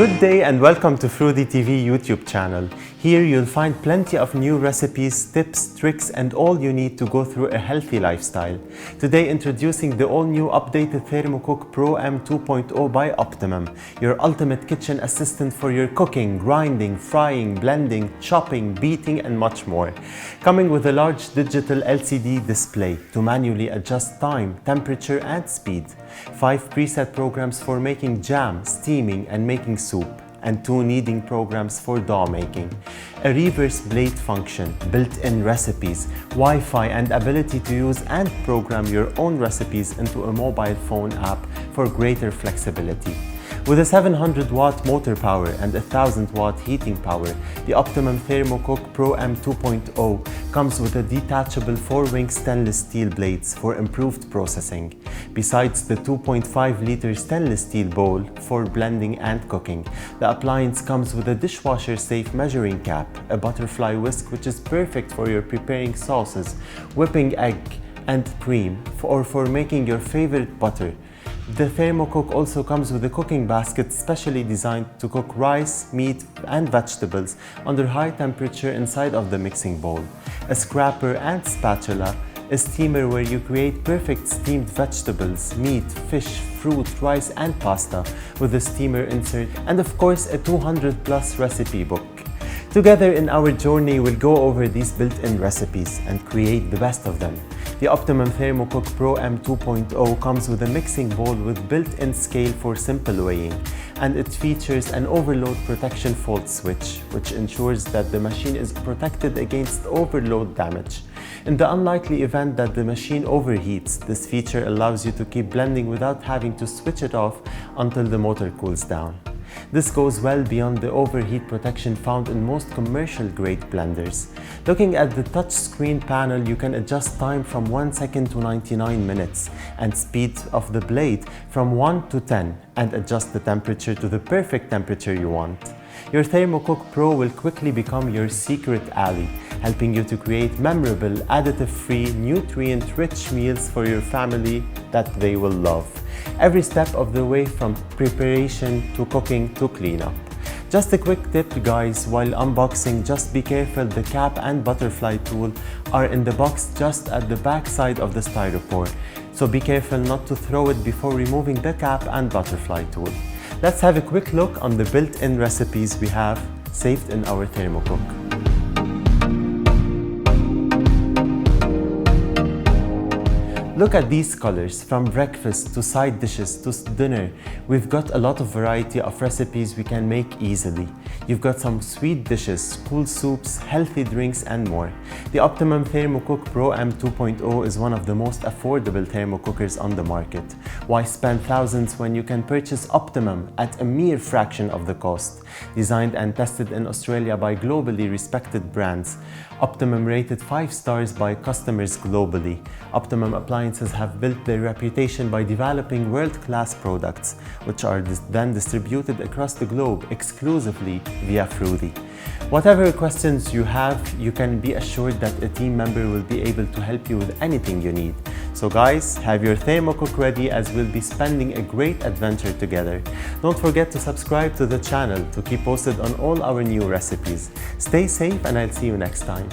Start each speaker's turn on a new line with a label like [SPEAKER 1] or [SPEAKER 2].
[SPEAKER 1] Good day and welcome to Fruity TV YouTube channel. Here you'll find plenty of new recipes, tips, tricks and all you need to go through a healthy lifestyle. Today introducing the all-new updated Thermocook Pro M 2.0 by Optimum, your ultimate kitchen assistant for your cooking, grinding, frying, blending, chopping, beating and much more. Coming with a large digital LCD display to manually adjust time, temperature and speed. 5 preset programs for making jam, steaming and making soup, and 2 kneading programs for dough making, a reverse blade function, built-in recipes, Wi-Fi and ability to use and program your own recipes into a mobile phone app for greater flexibility. With a 700-watt motor power and a 1000-watt heating power, the Optimum Thermocook Pro M 2.0 comes with a detachable 4-wing stainless steel blades for improved processing. Besides the 2.5-liter stainless steel bowl for blending and cooking, the appliance comes with a dishwasher-safe measuring cap, a butterfly whisk which is perfect for your preparing sauces, whipping egg and cream, or for making your favorite butter. The Thermocook also comes with a cooking basket specially designed to cook rice, meat and vegetables under high temperature inside of the mixing bowl, a scraper and spatula, a steamer where you create perfect steamed vegetables, meat, fish, fruit, rice and pasta with a steamer insert, and of course a 200+ recipe book. Together in our journey we'll go over these built-in recipes and create the best of them. The Optimum Thermocook Pro M 2.0 comes with a mixing bowl with built-in scale for simple weighing, and it features an overload protection fault switch, which ensures that the machine is protected against overload damage. In the unlikely event that the machine overheats, this feature allows you to keep blending without having to switch it off until the motor cools down. This goes well beyond the overheat protection found in most commercial-grade blenders. Looking at the touchscreen panel, you can adjust time from 1 second to 99 minutes and speed of the blade from 1 to 10 and adjust the temperature to the perfect temperature you want. Your Thermocook Pro will quickly become your secret ally, helping you to create memorable, additive-free, nutrient-rich meals for your family that they will love. Every step of the way from preparation to cooking to cleanup. Just a quick tip guys, while unboxing, just be careful the cap and butterfly tool are in the box just at the back side of the styrofoam. So be careful not to throw it before removing the cap and butterfly tool. Let's have a quick look on the built-in recipes we have saved in our Thermocook. Look at these colors, from breakfast to side dishes to dinner. We've got a lot of variety of recipes we can make easily. You've got some sweet dishes, cool soups, healthy drinks and more. The Optimum Thermocook Pro M 2.0 is one of the most affordable thermocookers on the market. Why spend thousands when you can purchase Optimum at a mere fraction of the cost? Designed and tested in Australia by globally respected brands, Optimum rated 5 stars by customers globally. Optimum appliances have built their reputation by developing world-class products, which are then distributed across the globe exclusively via Fruity. Whatever questions you have, you can be assured that a team member will be able to help you with anything you need. So guys, have your Thermocook ready as we'll be spending a great adventure together. Don't forget to subscribe to the channel to keep posted on all our new recipes. Stay safe and I'll see you next time.